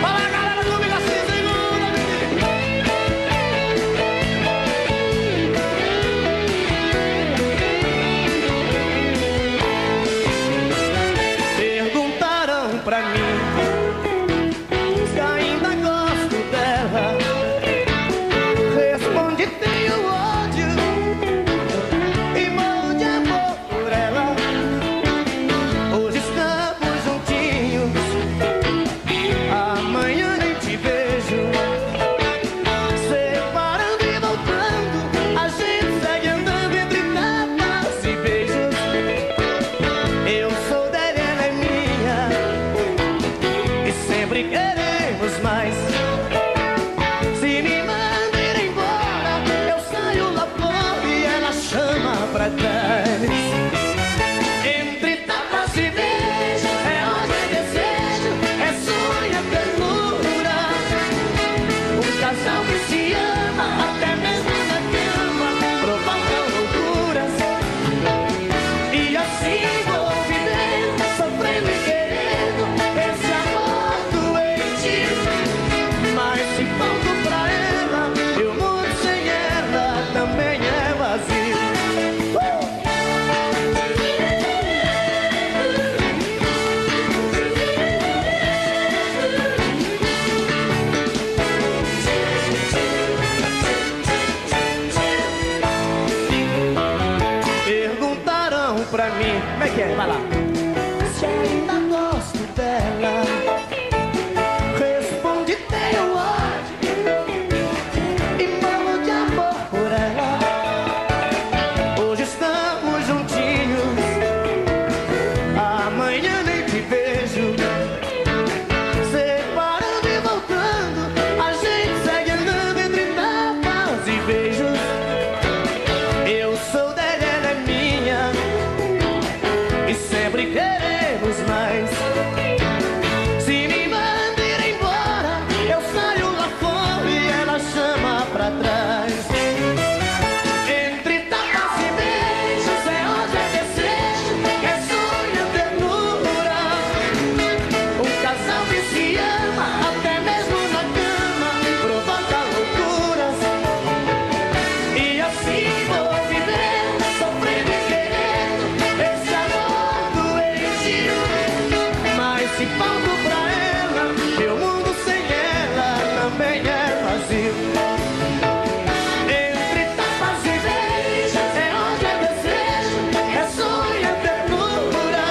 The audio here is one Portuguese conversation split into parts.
Fala, galera, comigo assim, segura, perguntaram pra mim se ainda gosto dela. Respondi, tenho ódio e morro de amor por ela. Hoje estamos juntinhos, amanhã nem te vejo. Separando e voltando, a gente segue andando entre tapas e beijos. Eu sou dela, ela é minha, e sempre queremos mais. Se me manda ir embora, eu saio lá fora e ela chama pra trás. Entre tapas e beijos, é ódio, é desejo, é sonho, é ternura. Um casal que se ama, até mesmo na cama, provoca loucuras. E assim vou vivendo, sofrendo e querendo esse amor doente. Mas se falto pra ela, eu mudo sem ela, também é vazio. Perguntaram pra mim, como é que é? Vai lá. Se ainda gosto dela. Respondi, tenho ódio e morro de amor por ela. Hoje estamos juntinhos, amanhã nem te vejo. Separando e voltando, a gente segue andando entre tapas e beijos. Eu sou dela, ela é minha, e sempre queremos mais. Se me manda ir embora, eu saio lá fora e ela chama pra trás. Entre tapas e beijos, é ódio, é desejo, é sonho, é ternura. Um casal que se ama, até mesmo na cama, provoca loucuras. E assim vou vivendo, sofrendo e querendo esse amor doente. Mas se falto pra ela, meu mundo sem ela também é vazio. Entre tapas e beijos, é ódio, é desejo, é sonho, é ternura.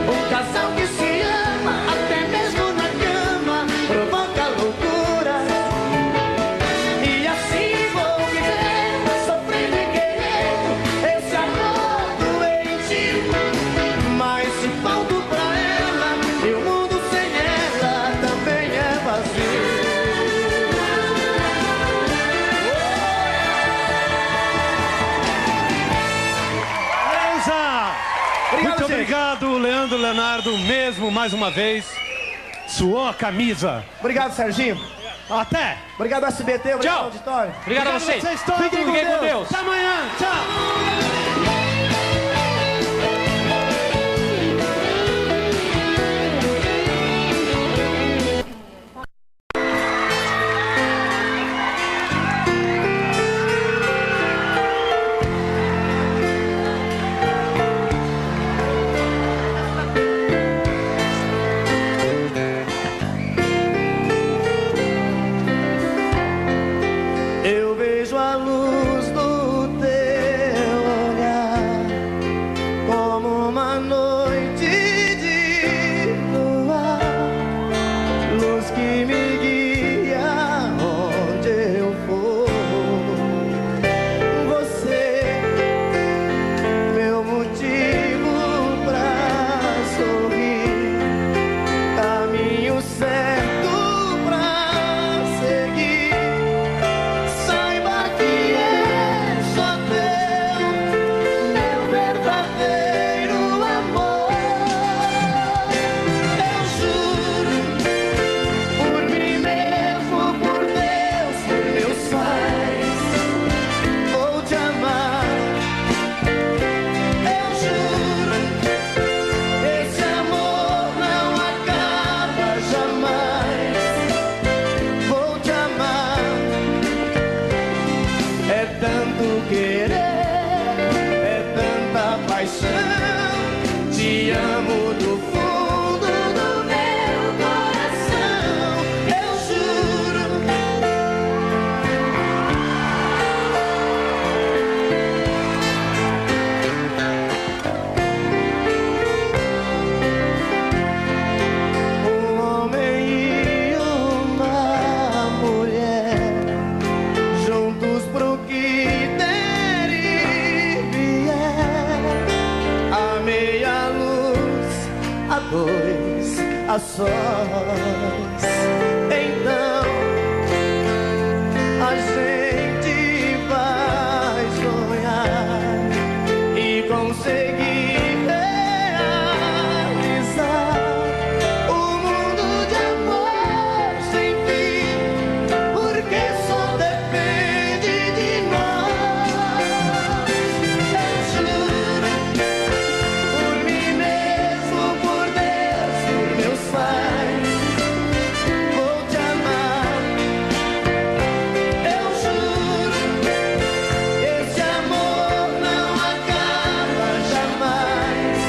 Um casal que se ama, até mesmo na cama, provoca loucura. E assim vou vivendo, sofrendo e querendo esse amor doente. Mas se falto pra ela, meu mundo sem ela também é vazio. Beleza! Obrigado, Muito gente. obrigado, Leandro Leonardo, mesmo, mais uma vez. Suou a camisa. Obrigado, Serginho. Até! Obrigado, SBT. Obrigado, Tchau. auditório. Obrigado a vocês. todos. Fiquem com Fiquem com Deus. Deus. Até amanhã. Tchau! Eu vejo a luz do teu olhar como uma noite de lua, luz que me guia onde eu for. Você, meu motivo pra sorrir, caminho certo pra seguir. Saiba que é só teu, meu verdadeiro amor. dois a sós. Então a gente vai sonhar e conseguir realizar o mundo de amor sem fim, porque só depende de nós. Eu juro por mim mesmo, por Deus, por meus pais, vou te amar. Eu juro, esse amor não acaba jamais.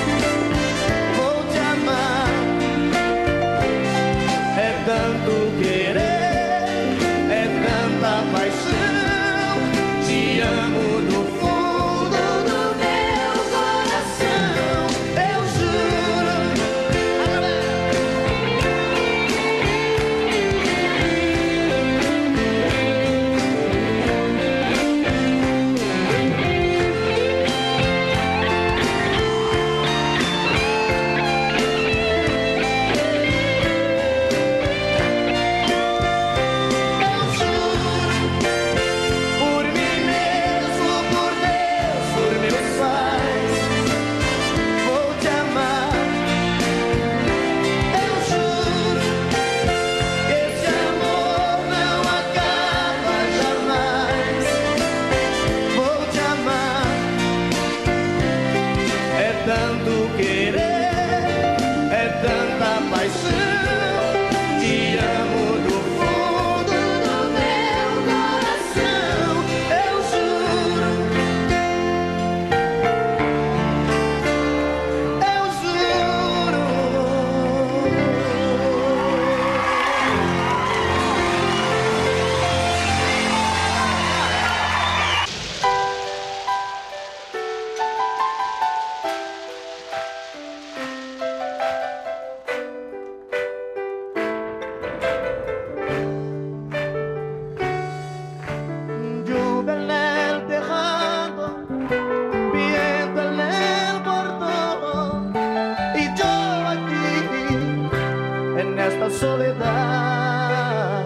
Vou te amar. É tanto querer, é tanta paixão. Te amo do fundo do meu coração. Eu juro. Eu juro por mim mesmo, por Deus, por meus pais, vou te amar. Eu juro que esse amor não acaba jamais. Vou te amar. É tanto querer, é tanta paixão. Te amo do fundo do meu coração. Eu juro. Eu juro. Lluvia en el tejado, viento en el portón, y yo aquí en esta soledad.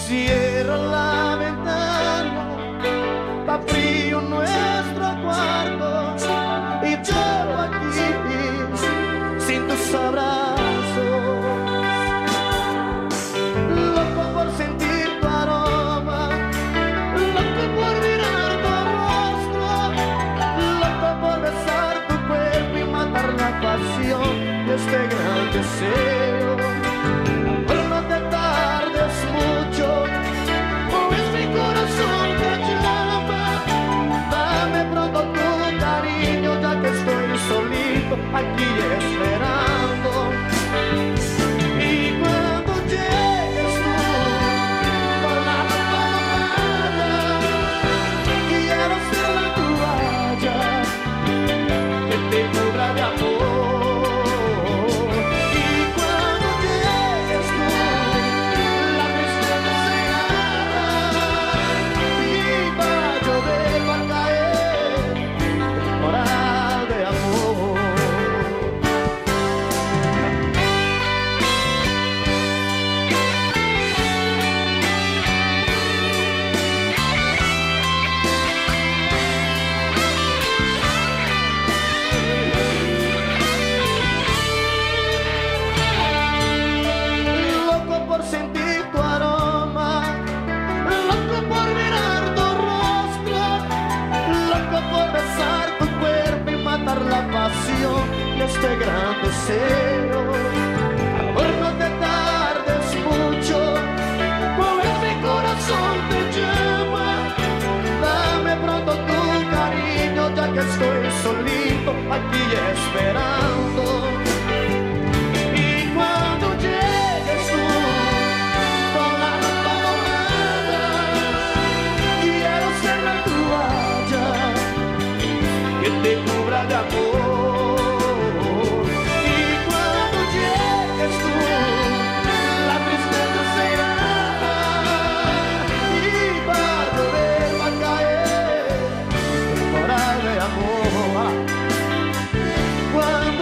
Cierro la ventana, está frío nuestro cuarto, y yo aquí sin tus abrazos. Loco por sentir tu aroma, loco por mirar tu rostro, loco por besar tu cuerpo y matar la pasión de este gran deseo. Pero no te tardes mucho, pues mi corazón te llama. Dame pronto tu cariño, ya que estoy solito aquí esperando. Y cuando llegues tú con la ropa mojada, quiero ser la toalla que te cubra de amor. Y cuando llegues tú, la tristeza se irá y va a llover, va a caer temporal de amor. Loco por sentir tu aroma, loco por mirar tu rostro, loco por besar tu cuerpo y matar la pasión de este gran deseo. Amor, no te tardes mucho, pues mi corazón te llama. Dame pronto tu cariño, ya que estoy solito aquí esperando. Y cuando llegues tú con la ropa mojada, quiero ser la toalla que te cubra de amor. Y cuando llegues tú, la tristeza se irá y va a llover, va a caer temporal de amor. Cuando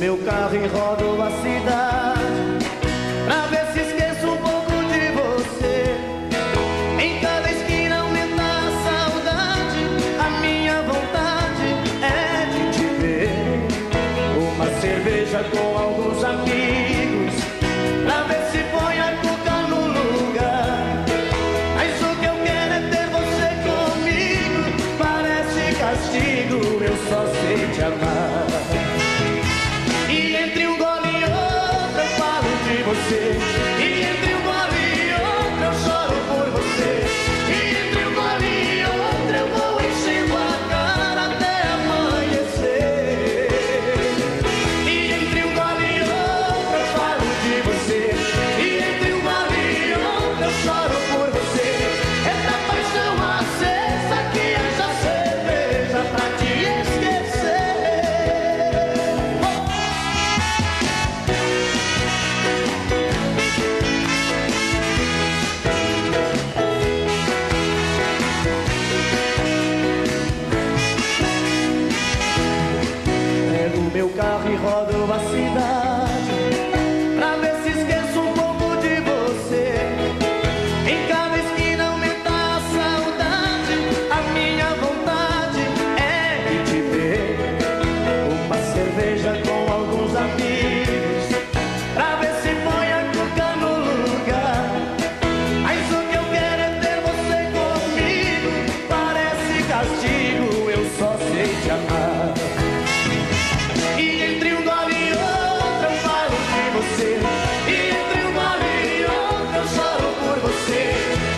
meu carro e rodo a cidade pra ver se esqueço um pouco de você. Em cada esquina aumenta a saudade, a minha vontade é de te ver. Uma cerveja com alguns amigos pra ver se põe a cuca no lugar. Mas o que eu quero é ter você comigo, parece castigo, eu só sei te amar. E entre um gole e outro eu falo de você, e entre um gole e outro eu choro por você, e entre um gole e outro eu vou enchendo a cara até amanhecer. E entre um gole e outro eu falo de você, e entre um gole e outro eu choro por você. Essa paixão acesa que essa cerveja pra te esquecer. Pego meu carro e rodo a cidade pra ver se esqueço um pouco de você. Em cada esquina aumenta a saudade, a minha vontade é de te ver. Uma cerveja com alguns amigos pra ver se põe a cuca no lugar. Mas o que eu quero é ter você comigo, parece castigo, eu só sei te amar. E entre um gole e outro eu falo de você, e entre um gole e outro eu choro por você,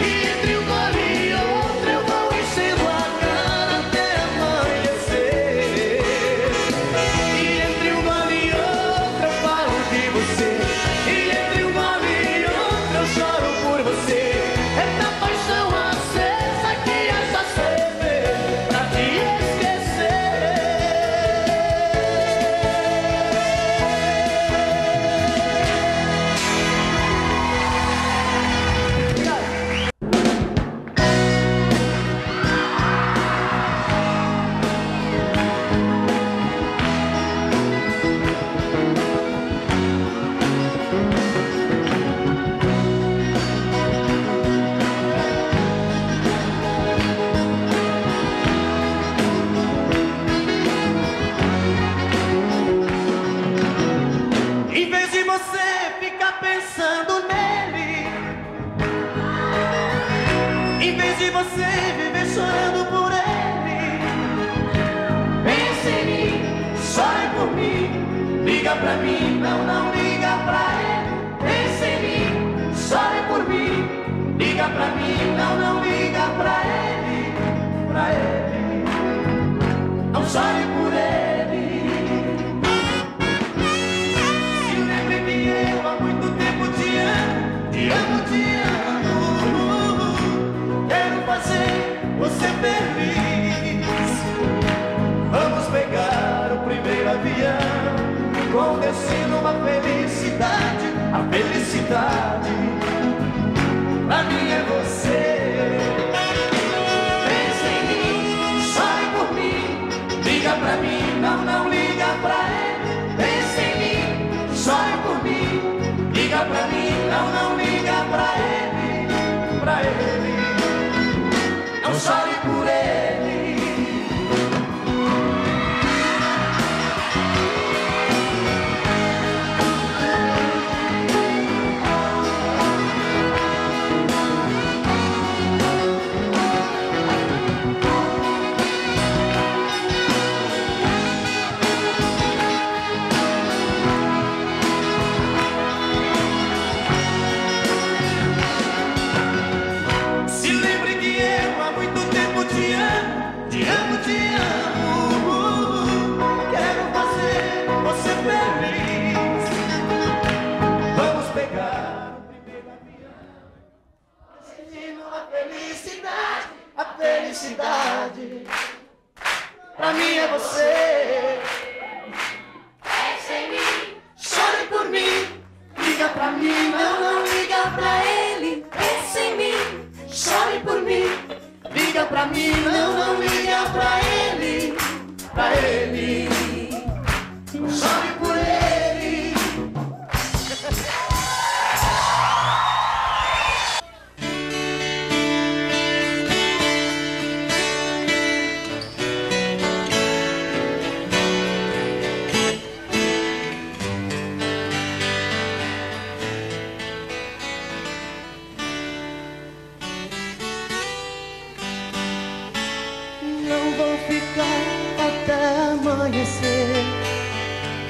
e entre um gole e outro eu vou enchendo a cara até amanhecer. E entre um gole e outro eu falo de você, e entre um gole e outro eu choro por você. Essa paixão acesa que essa cerveja pra te esquecer. Em vez de você ficar pensando nele, em vez de você viver chorando por ele, pense em mim, chore por mim, liga pra mim, não liga pra ele. Pense em mim, chore por mim, liga pra mim, não liga pra ele, pra ele, não chore por ele. Se lembre que eu há muito tempo te amo, te amo, te amo. Quero fazer você feliz. Vamos pegar o primeiro avião com destino à felicidade. A felicidade pra mim é você. Pense em mim, chore por mim, liga pra mim, não liga pra ele. Pense em mim, chore por mim, liga pra mim, não liga pra ele, pra ele, não chore por ele.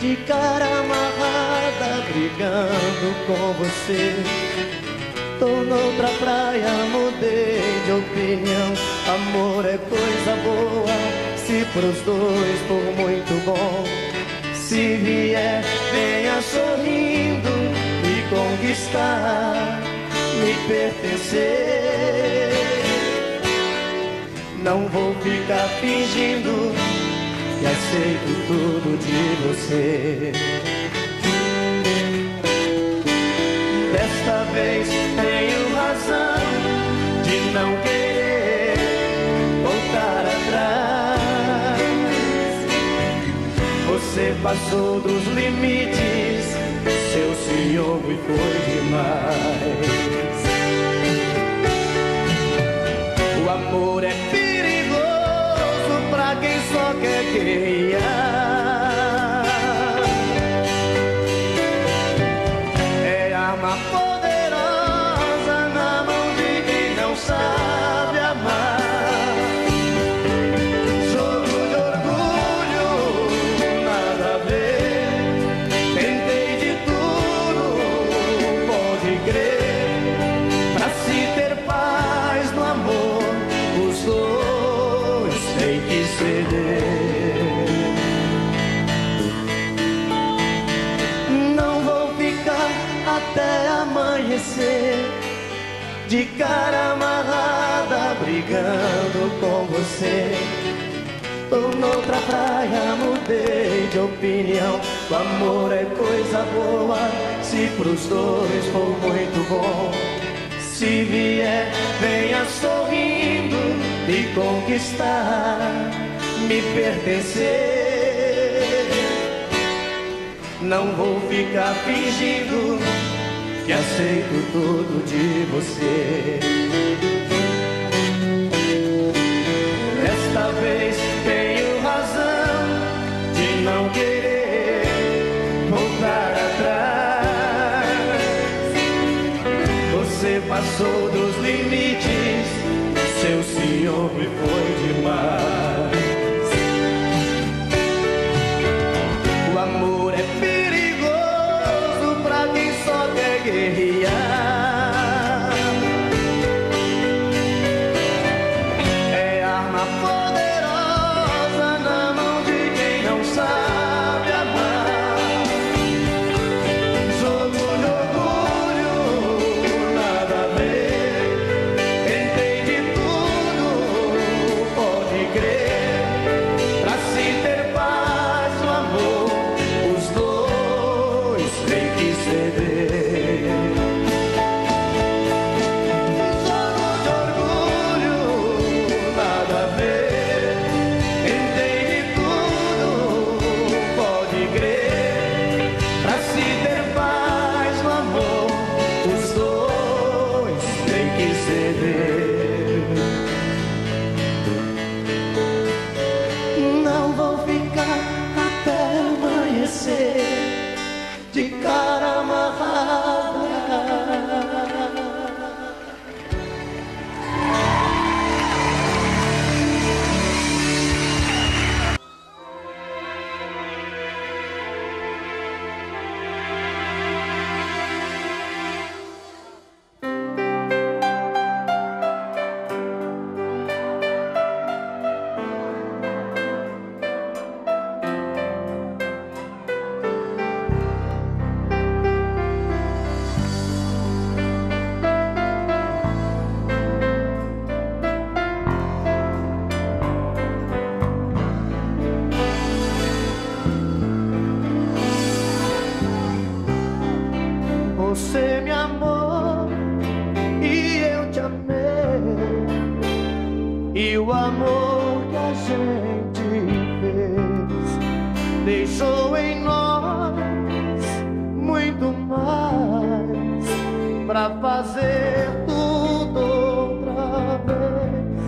de cara amarrada, brigando com você. Tô noutra praia, mudei de opinião. Amor é coisa boa, se pros dois for muito bom. Se vier, venha sorrindo, me conquistar, me pertencer. Não vou ficar fingindo que aceito tudo de você. Desta vez tenho razão de não querer voltar atrás. Você passou dos limites, seu ciúme foi demais. O amor é perigoso pra quem só quer guerrear. É arma poderosa na mão de quem não sabe amar. Jogo de orgulho, nada a ver. Tentei de tudo, pode crer. Pra se ter paz no amor, os dois têm que ceder. Não vou ficar até amanhecer de cara amarrada, brigando com você. Tô noutra praia, mudei de opinião. O amor é coisa boa, se pros dois for muito bom. Se vier, venha sorrindo, me conquistar, me pertencer. Não vou ficar fingindo que aceito tudo de você. Desta vez tenho razão de não querer voltar atrás. Você passou dos limites, seu ciúme foi demais. O amor é perigoso pra quem só quer guerrear. É arma poderosa na mão de quem não sabe amar. Jogo de orgulho, nada a ver. Tentei de tudo, pode crer. Pra se ter paz no amor, os dois têm que ceder. Jogo de orgulho, nada a ver. Tentei de tudo, pode crer. Pra se ter paz no amor, os dois têm que ceder. Não vou ficar até amanhecer de cara amarrada. Você me amou e eu te amei, e o amor que a gente fez deixou em nós muito mais pra fazer tudo outra vez.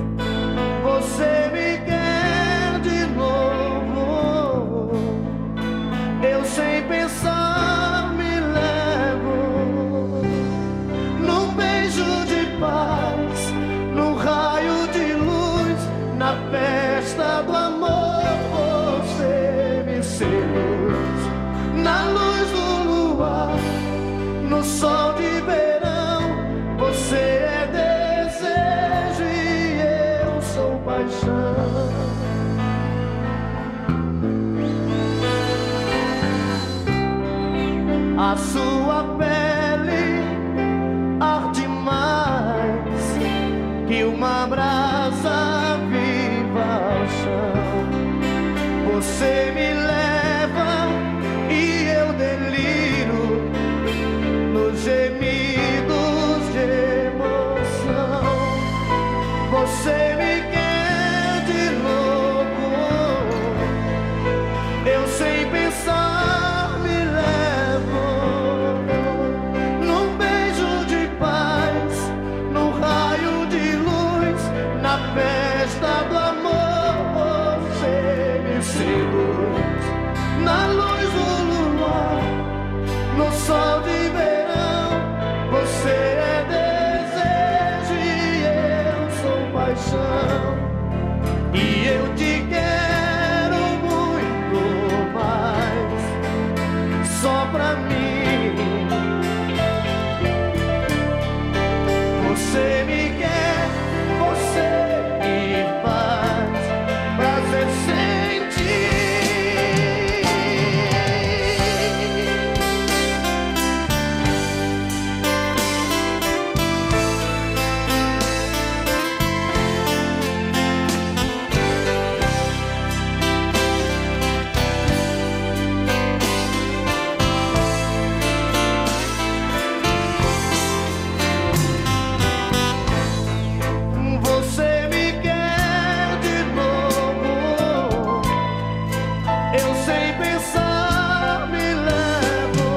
Você me quer de novo, eu sem pensar me levo num beijo de paz, num raio de luz, na festa do amor. Você me seduz lua, no sol de verão. Você é desejo e eu sou paixão. A sua pele arde mais que uma brasa viva ao chão. Você me leva e eu deliro nos gemidos de emoção. Você me quer de novo, eu sem pensar me levo num beijo de paz, num raio de luz, na festa do amor. Você me seduz na luz do luar, no sol de verão. Você é desejo e eu sou paixão. E eu te quero muito mais, só pra mim. Você me quer, você me faz prazer sentir. Você me quer de novo, eu sem pensar me levo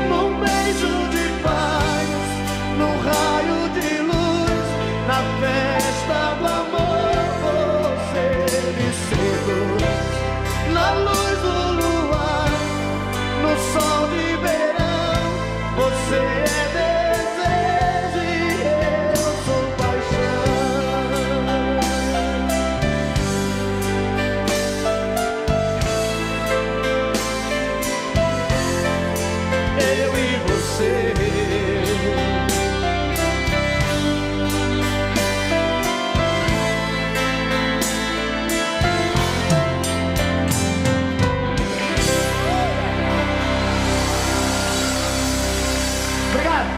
num beijo de paz, num raio de luz, na festa do amor. Você me seduz na luz do luar, no sol de verão. Você é desejo e eu sou paixão. Eu e você. Obrigado.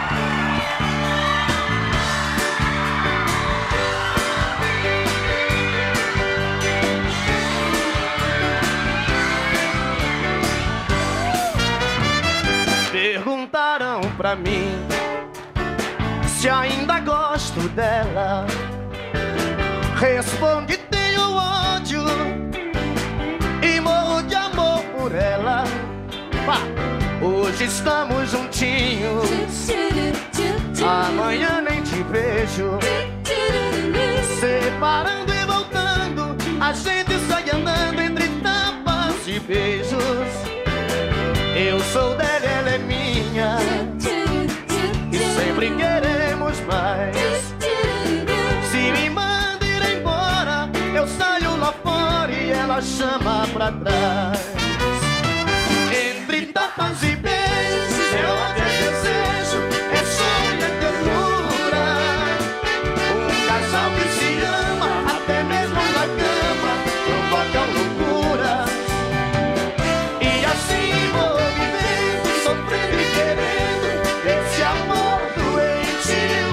Perguntaram pra mim se ainda gosto dela. Respondi: tenho ódio e morro de amor por ela. Pá, hoje estamos juntinhos, amanhã nem te vejo. Separando e voltando, a gente sai andando entre tapas e beijos. Eu sou dela, ela é minha, e sempre queremos mais. Se me manda ir embora, eu saio lá fora e ela chama pra trás. Entre tapas e beijos, é ódio, é desejo, é sonho, é ternura. Um casal que se ama, até mesmo na cama, provoca loucura. E assim vou vivendo, sofrendo e querendo esse amor doentio.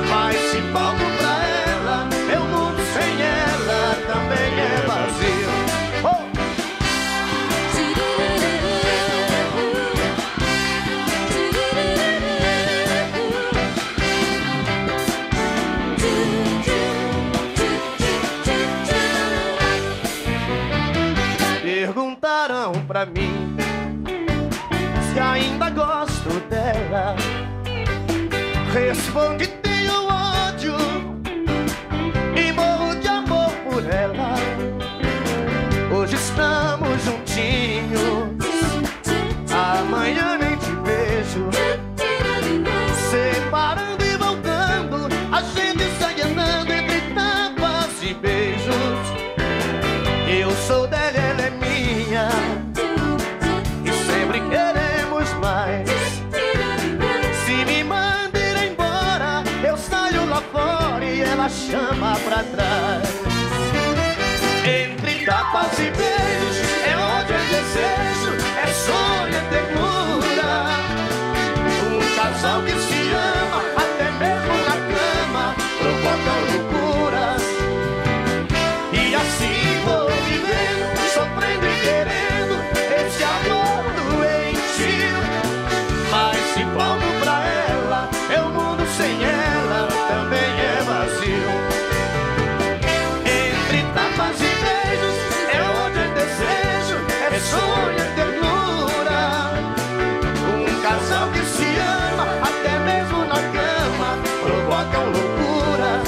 Mas se volto pra ela, meu mundo sem ela também é vazio. Oh! Perguntaram pra mim se ainda gosto dela. Respondi: tenho ódio e morro de amor por ela. Hoje estamos juntinhos, amanhã nem te vejo. Separando e voltando, a gente sai andando entre tapas e beijos. Eu sou dela, ela é minha, e sempre que forma pra trás. Entre tapas e beijos é onde é desejo, é sonho, é ternura. Um casal que se ama, até mesmo na cama, provoca loucuras. E assim vou vivendo, sofrendo e querendo esse amor doentio. Mas se volto pra ela, o mundo sem ela também é vazio. Entre tapas e beijos é onde é desejo, é sonho, é ternura. Um casal que se ama, até mesmo na cama, provocam loucuras.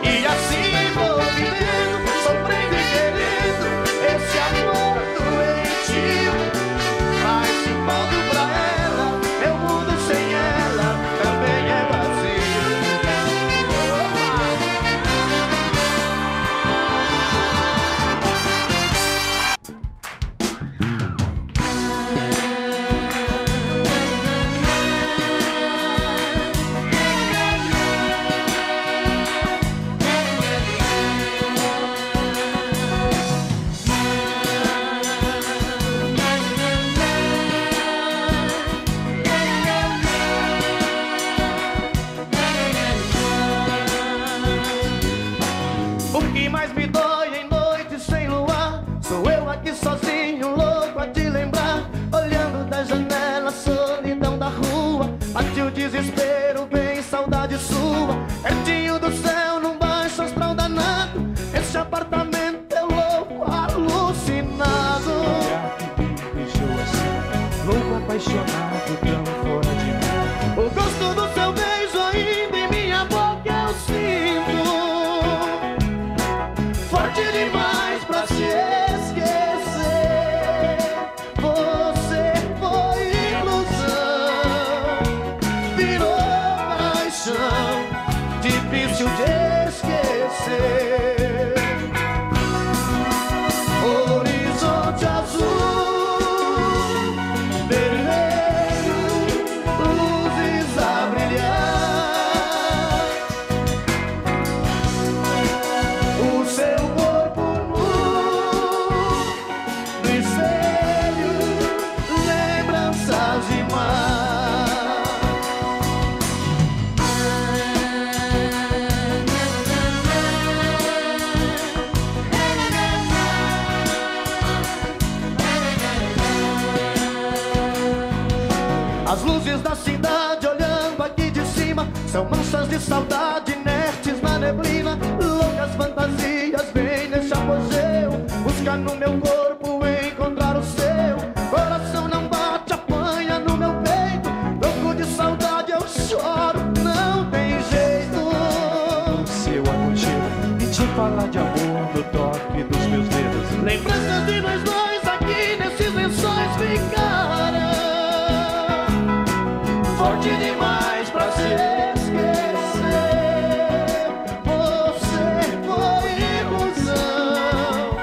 E assim vou vivendo, sofrendo e querendo esse amor doentio. Mas se volto pra ela, o mundo sem ela também é vazio. O que mais me dói em noite sem luar, sou eu aqui sozinho, louco a te lembrar. Olhando da janela, solidão da rua, bate o desespero, vem saudade sua. Pertinho do céu, num baixo astral danado, esse apartamento é louco, alucinado. Olhar que me deixou assim, louco, apaixonado, tão fora de mim. O gosto do seu beijo ainda em minha boca eu sinto, forte demais pra se esquecer. Você foi ilusão, virou paixão, difícil de esquecer. Horizonte azul, vermelho, luzes a brilhar. O seu corpo nu no espelho, lembranças de mar. As luzes da cidade olhando aqui de cima são manchas de saudade inertes na neblina. Loucas fantasias vêm nesse apogeu, busca no meu corpo encontrar o seu. Coração não bate, apanha no meu peito, louco de saudade eu choro, não tem jeito. O seu aconchego e te falar de amor no toque dos meus dedos. Lembranças de nós dois aqui nesses lençóis ficaram, forte demais pra se esquecer. Você foi ilusão,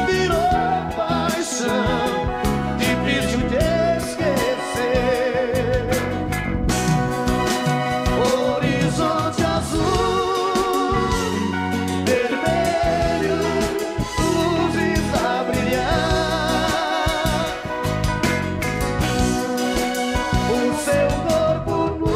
virou paixão, difícil de esquecer. Horizonte azul, vermelho, luzes a brilhar. O seu corpo nu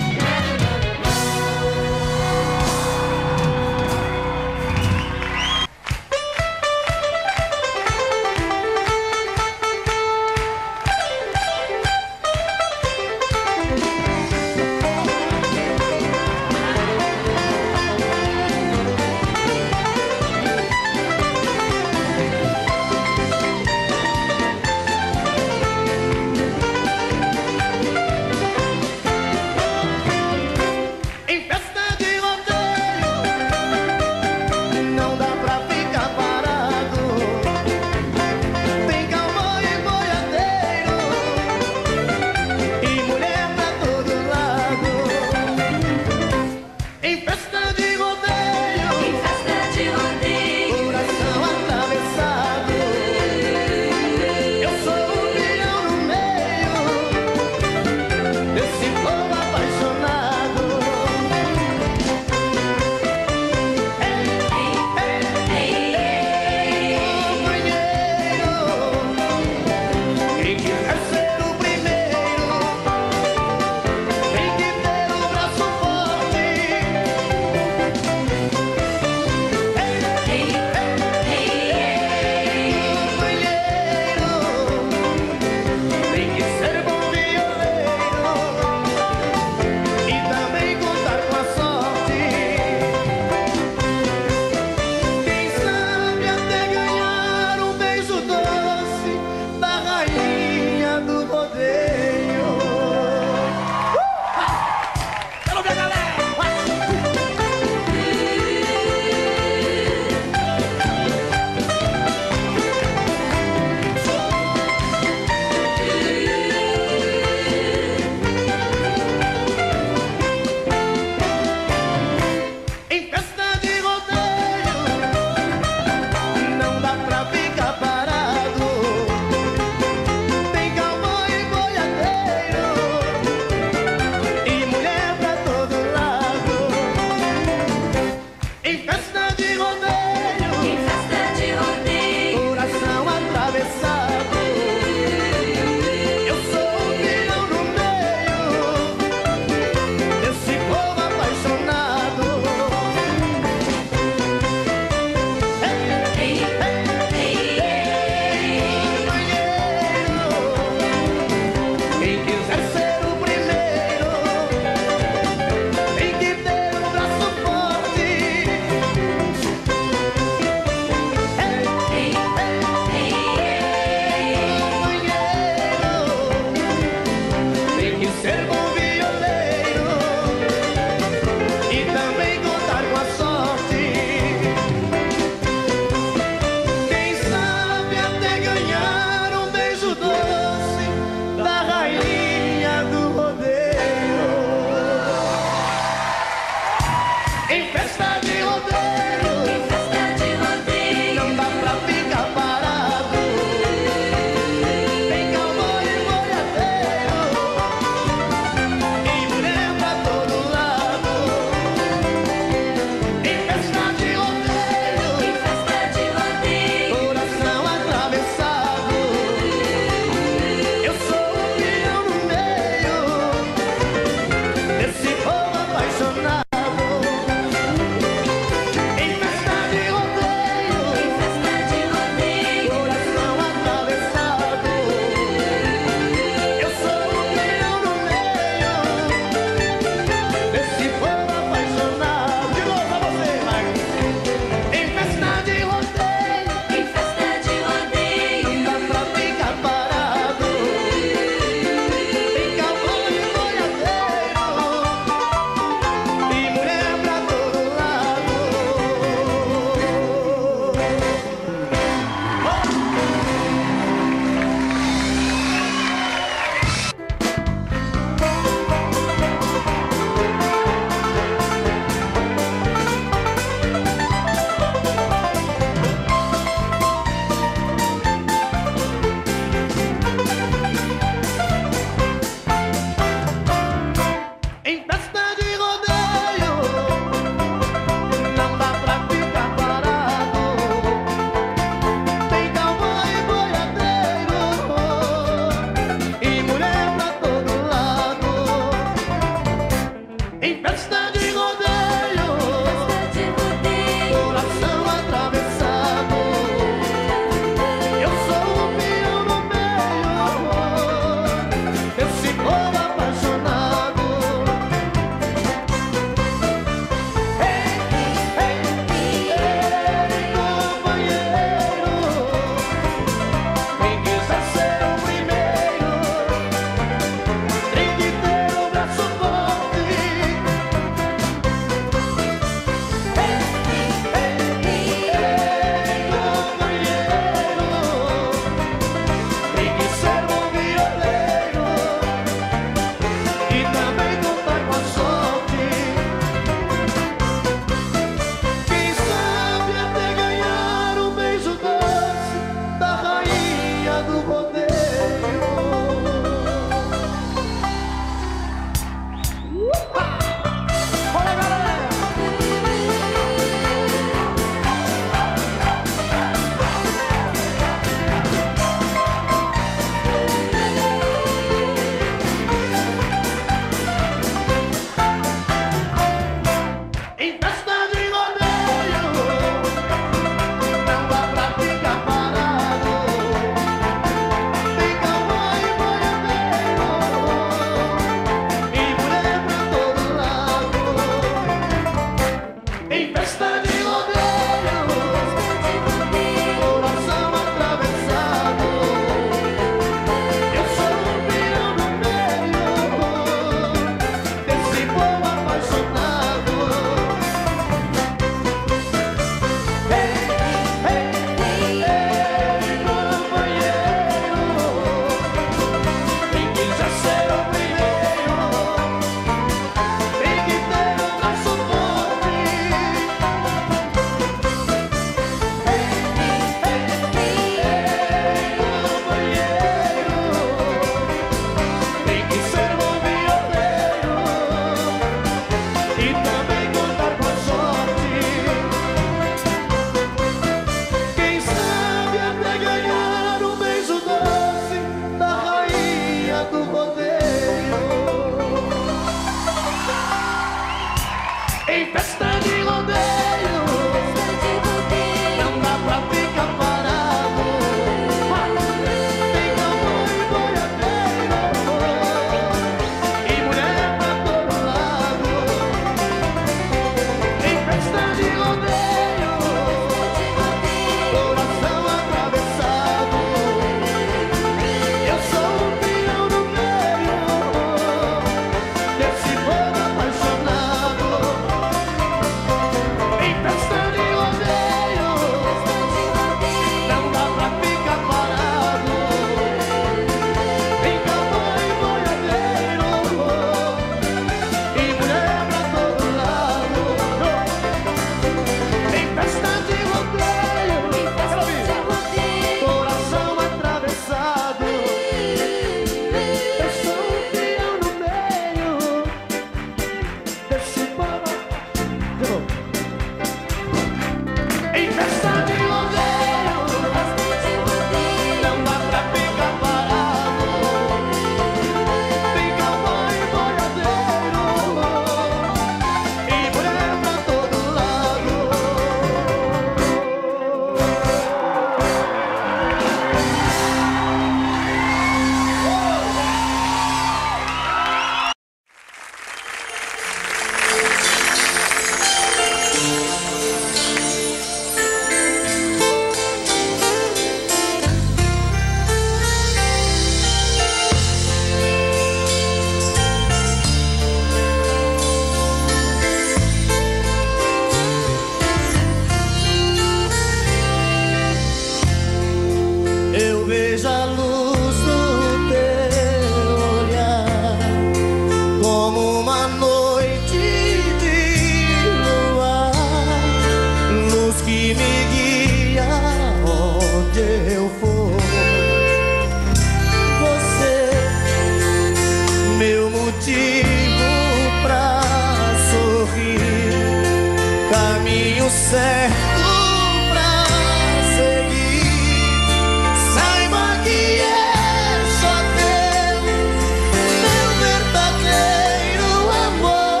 Meu verdadeiro amor.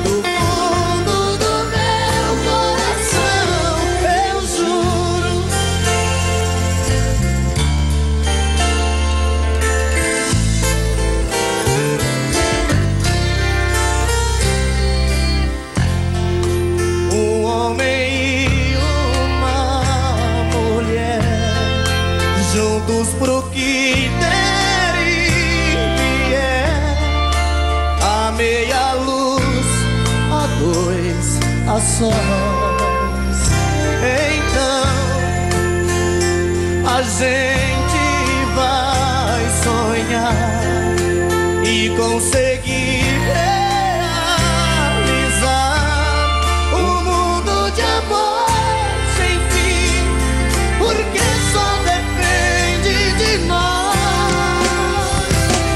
do fundo do meu coração, eu juro. Um homem e uma mulher juntos pro que der e vier, a meia luz, a dois, a sós. Então a gente vai sonhar e conseguir realizar um mundo de amor sem fim, porque só depende de nós.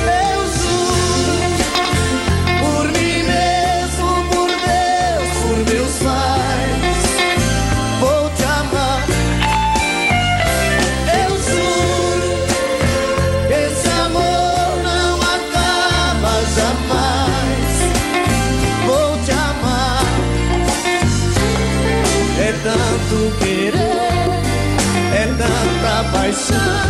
Eu juro, por mim mesmo, por Deus, por meus pais, vou te amar. Eu juro, esse amor não acaba jamais. Vou te amar. É tanto querer, é tanta paixão.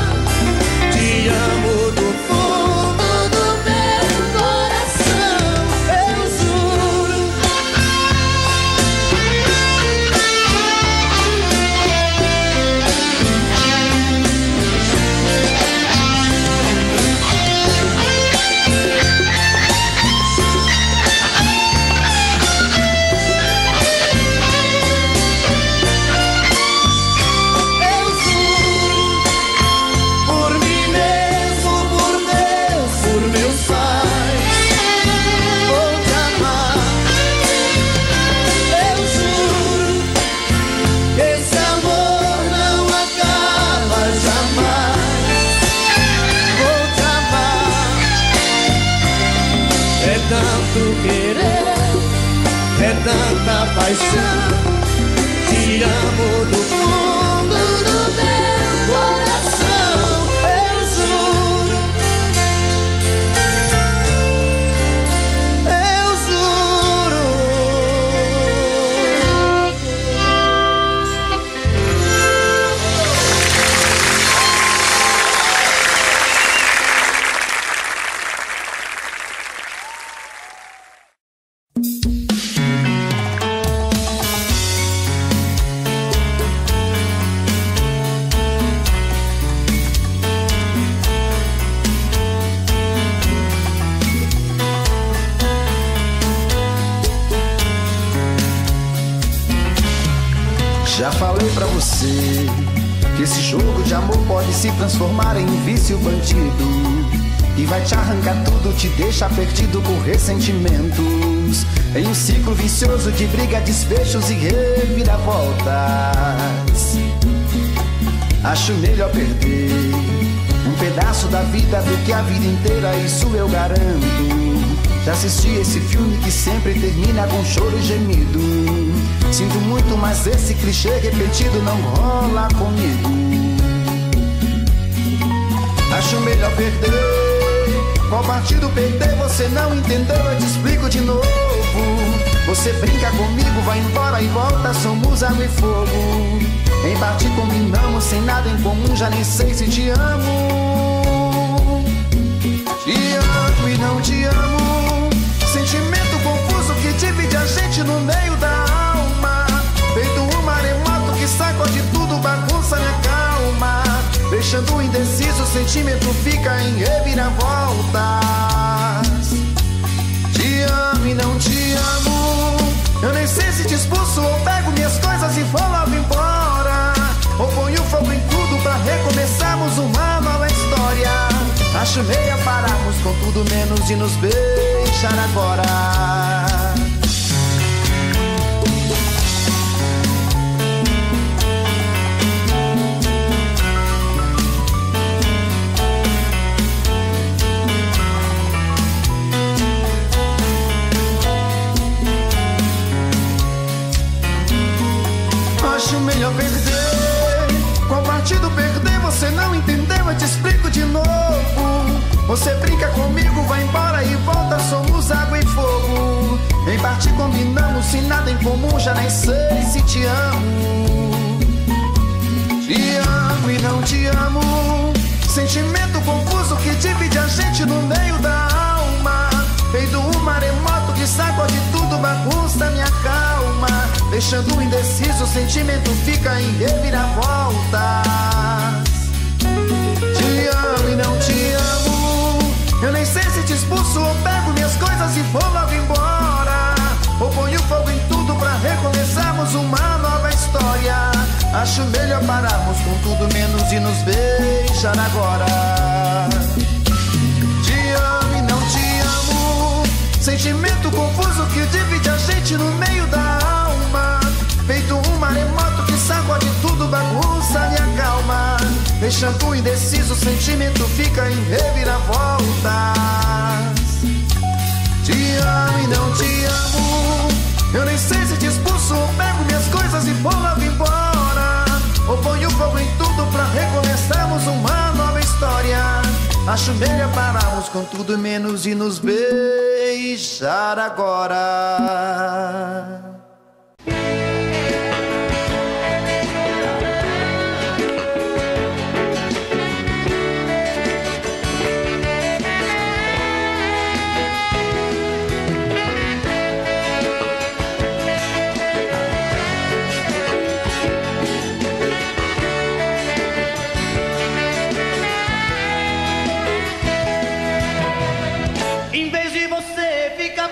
Te amo do fundo do meu coração, eu juro. Eu juro, por mim mesmo, por Deus, por meus pais, vou te amar. Eu juro, esse amor não acaba jamais. Vou te amar. É tanto querer, é tanta paixão. Te amo do fundo do meu coração, eu juro. Eu juro. Já falei pra você que esse jogo de amor pode se transformar em um vício bandido, e vai te arrancar tudo, te deixa perdido por ressentimentos, em um ciclo vicioso de briga, desfechos e reviravoltas. Acho melhor perder um pedaço da vida do que a vida inteira, isso eu garanto. Já assisti esse filme que sempre termina com choro e gemido. Sinto muito, mas esse clichê repetido não rola comigo. Acho melhor perder. Qual partido perder? Você não entendeu, eu te explico de novo. Você brinca comigo, vai embora e volta, somos água e fogo. Em parte combinamos, sem nada em comum, já nem sei se te amo. Te amo e não te amo. Sentimento confuso que divide a gente no meio da alma. Feito um maremoto que sacode tudo, bagunça minha calma. Deixando indeciso, o sentimento fica em reviravoltas. Te amo e não te amo. Eu nem sei se te expulso ou pego minhas coisas e vou logo embora, ou ponho fogo em tudo pra recomeçarmos uma nova história. Acho meia pararmos com tudo menos de nos beijar agora. Acho melhor perder. Qual partido perder? Você não entendeu, eu te explico de novo. Você brinca comigo, vai embora e volta, somos água e fogo. Em parte combinamos, se nada em comum, já nem sei se te amo. Te amo e não te amo, sentimento confuso que divide a gente no meio da alma. Feito um maremoto que sacode tudo, bagunça minha calma. Deixando indeciso, o sentimento fica em reviravoltas. Te amo e não te amo, eu nem sei se te expulso ou pego minhas coisas e vou logo embora, ou ponho fogo em tudo pra recomeçarmos uma nova história. Acho melhor pararmos com tudo menos e nos beijar agora. Te amo e não te amo, sentimento confuso que divide a gente no meio da alma. Feito um maremoto que sacode tudo, bagunça minha calma. Deixando indeciso, o sentimento fica em reviravoltas. Te amo e não te amo, eu nem sei se te expulso ou pego minhas coisas e vou logo embora, ou ponho fogo em tudo pra recomeçarmos uma nova história. Acho melhor pararmos com tudo menos e nos beijar agora.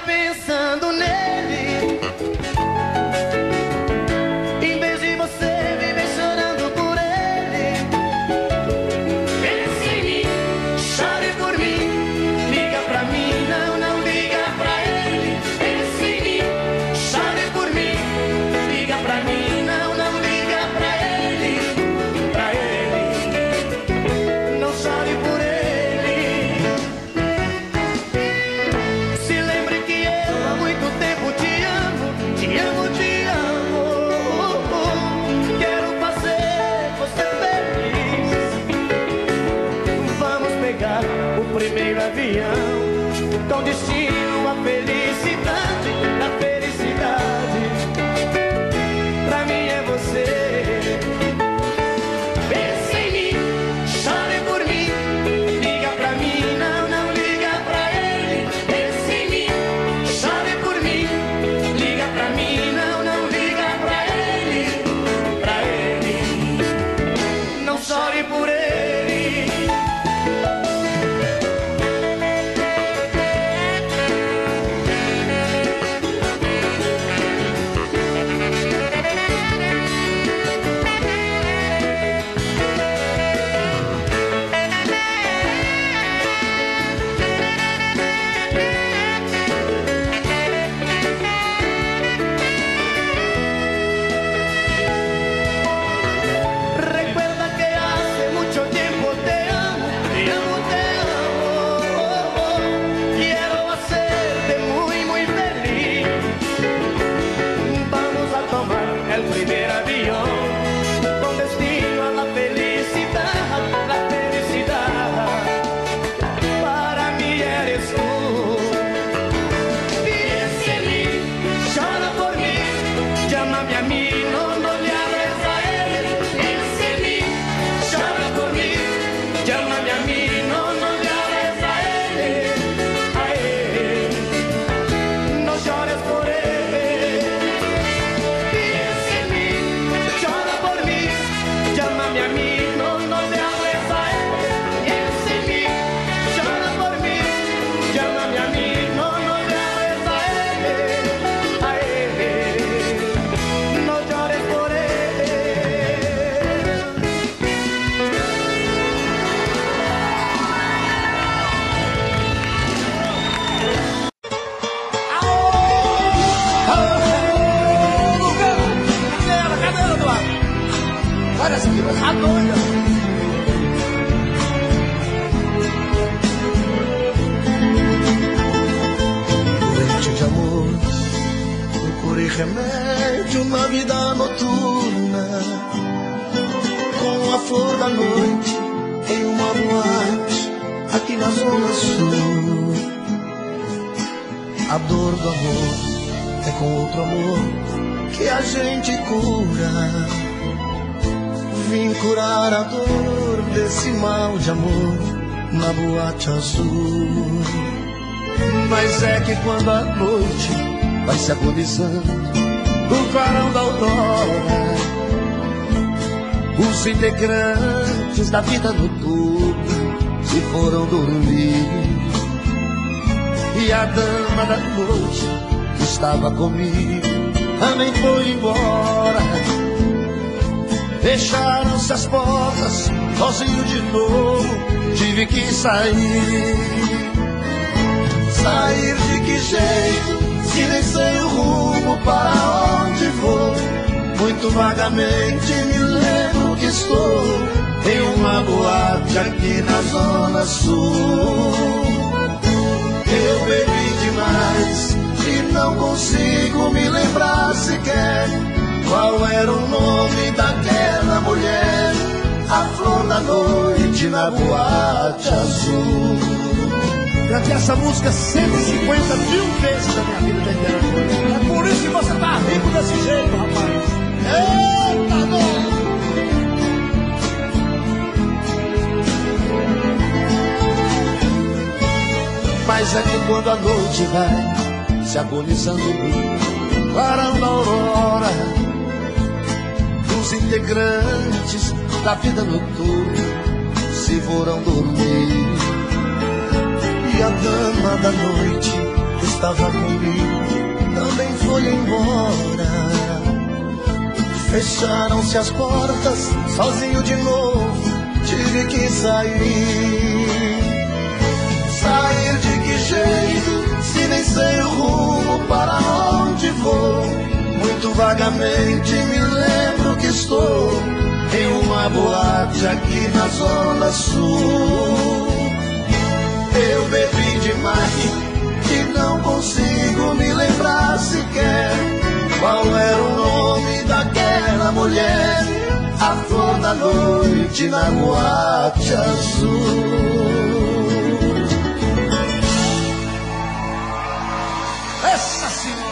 Pensando nele, em vez de você viver chorando por ele, pense em mim, chore por mim, liga pra mim, não liga pra ele. Pense em mim, chore por mim, liga pra mim, não liga pra ele, não chore por ele. Primeiro avião, com destino à felicidade, a felicidade, pra mim é você. Pense em mim, chore por mim, liga pra mim, não liga pra ele. Pense em mim, chore por mim, liga pra mim, não liga pra ele, não chore por ele. Doente de amor, procurei remédio na vida noturna, com a flor da noite em uma boate aqui na zona sul. A dor do amor é com outro amor que a gente cura. Vim curar a dor desse mal de amor na boate azul. Mas é que quando a noite vai se agonizando no clarão da aurora, os integrantes da vida noturna se foram dormir. E a dama da noite que estava comigo também foi embora. Fecharam-se as portas, sozinho de novo tive que sair. Sair de que jeito, se nem sei o rumo para onde vou. Muito vagamente me lembro que estou em uma boate aqui na Zona Sul. Eu bebi demais e não consigo me lembrar sequer qual era o nome daquela mulher, a flor da noite na boate azul. Cantei essa música 150 mil vezes na minha vida da internet. É por isso que você tá rico desse jeito, rapaz. Eita, dor! Mas é que quando a noite vai se agonizando no clarão da aurora, os integrantes da vida noturna se foram dormir. E a dama da noite que estava comigo também foi embora. Fecharam-se as portas, sozinho de novo tive que sair. Sair de que jeito, se nem sei o rumo para onde vou. Muito vagamente me lembro que estou em uma boate aqui na Zona Sul. Eu bebi demais e não consigo me lembrar sequer qual era o nome daquela mulher, a flor da noite na boate azul. Essa senhora!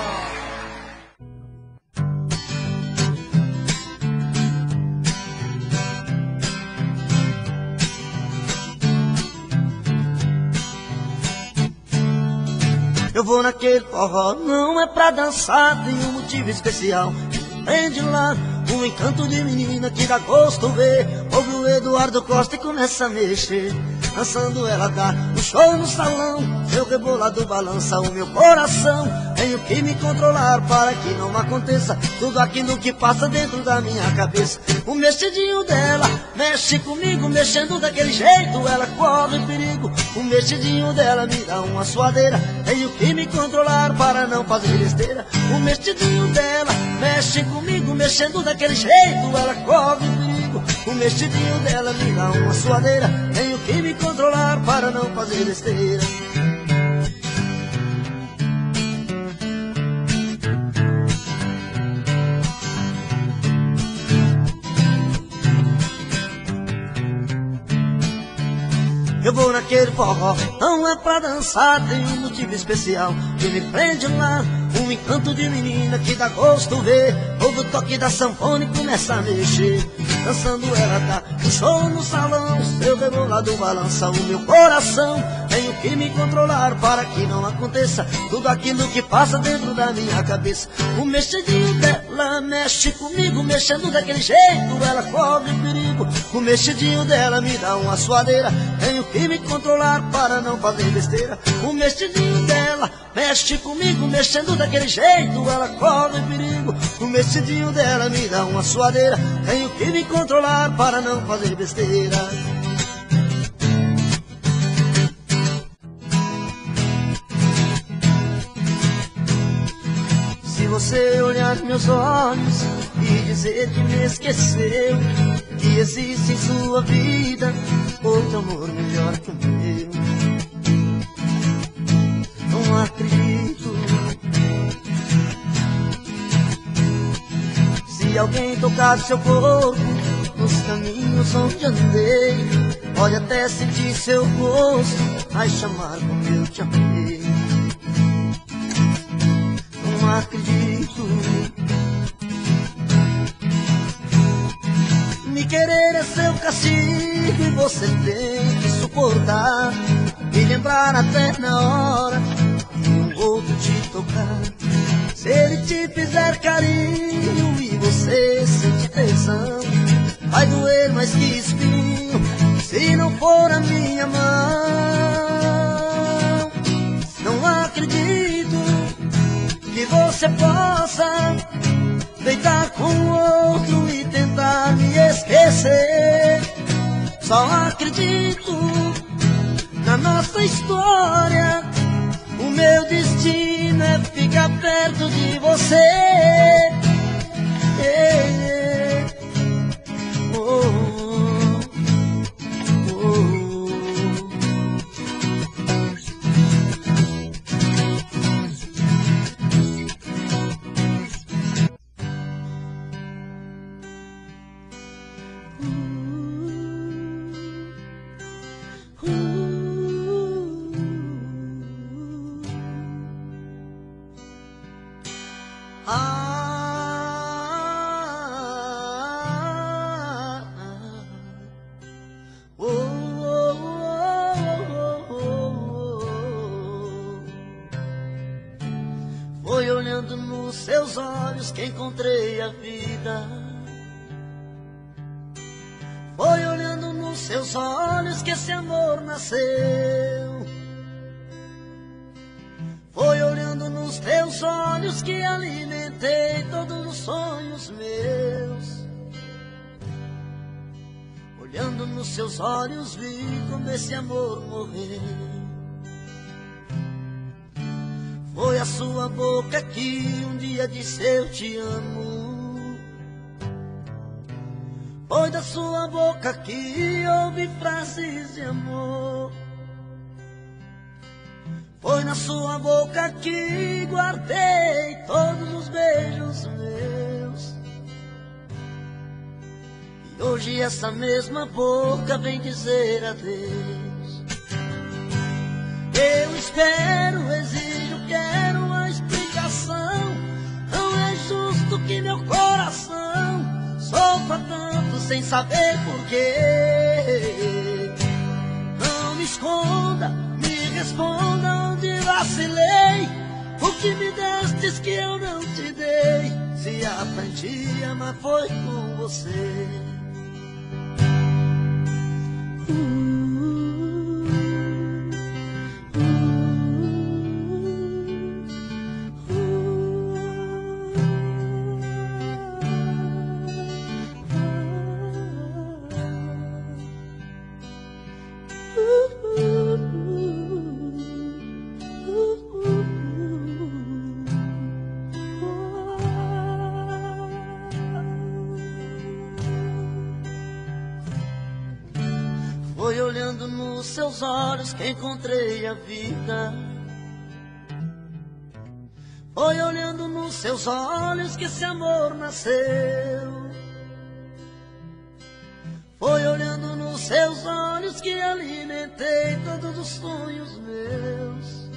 Eu vou naquele forró, não é pra dançar, tem um motivo especial. Prende lá um encanto de menina que dá gosto ver. Ouve o Eduardo Costa e começa a mexer. Dançando ela dá um show no salão, seu rebolado balança o meu coração. Tenho que me controlar para que não aconteça tudo aquilo que passa dentro da minha cabeça. O mexidinho dela mexe comigo, mexendo daquele jeito ela corre perigo. O mexidinho dela me dá uma suadeira, tenho que me controlar para não fazer besteira. O mexidinho dela mexe comigo, mexendo daquele jeito ela corre perigo. O mexidinho dela me dá uma suadeira, tenho que me controlar para não fazer besteira. Eu vou naquele forró, não é pra dançar, tem um motivo especial que me prende lá. Um encanto de menina que dá gosto ver. Ouve o toque da sanfona e começa a mexer. Dançando ela dá um show no salão, seu rebolado balança o meu coração. Tenho que me controlar para que não aconteça tudo aquilo que passa dentro da minha cabeça. O mexidinho dela mexe comigo, mexendo daquele jeito ela corre perigo. O mexidinho dela me dá uma suadeira, tenho que me controlar para não fazer besteira. O mexidinho dela mexe comigo, mexendo daquele jeito ela corre perigo. O mexidinho dela me dá uma suadeira, tenho que me controlar para não fazer besteira. Se você olhar meus olhos e dizer que me esqueceu, que existe em sua vida outro amor melhor que o meu, não acredito. Se alguém tocar seu corpo nos caminhos onde andei, pode até sentir seu gosto, vai chamar como eu te amei. Não acredito. Me querer é seu castigo e você tem que suportar. Me lembrar até na hora de um outro te tocar. Se ele te fizer carinho e você sente tesão, vai doer mais que espinho se não for a minha mão. Não acredito que você possa deitar com outro e tentar me esquecer. Só acredito na nossa história. O meu destino é ficar perto de você. Foi olhando nos seus olhos que encontrei a vida. Foi olhando nos seus olhos que esse amor nasceu. Foi olhando nos teus olhos que alimentei todos os sonhos meus. Olhando nos seus olhos vi como esse amor morreu. Foi a sua boca que um dia disse eu te amo. Foi da sua boca que ouvi frases de amor. Foi na sua boca que guardei todos os beijos meus. E hoje essa mesma boca vem dizer adeus. Eu espero, exijo, quero uma explicação. Não é justo que meu coração sofra tanto sem saber porquê. Não me esconda, me responda onde vacilei. O que me destes que eu não te dei. Se aprendi a amar foi com você. Foi olhando nos seus olhos que encontrei a vida. Foi olhando nos seus olhos que esse amor nasceu. Foi olhando nos seus olhos que alimentei todos os sonhos meus.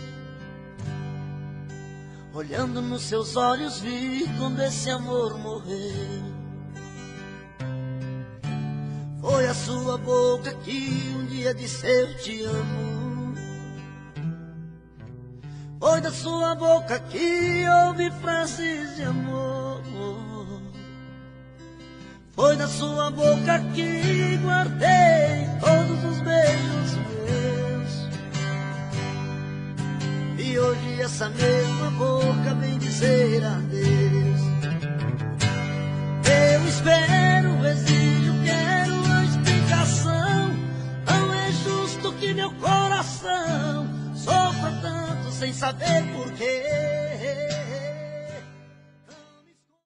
Olhando nos seus olhos vi quando esse amor morreu. Foi a sua boca que um dia disse eu te amo. Foi da sua boca que ouvi frases de amor. Foi da sua boca que guardei todos os beijos meus. E hoje essa mesma boca vem dizer adeus. Eu espero, exijo, quero uma explicação. Não é justo que meu coração sofra tanto sem saber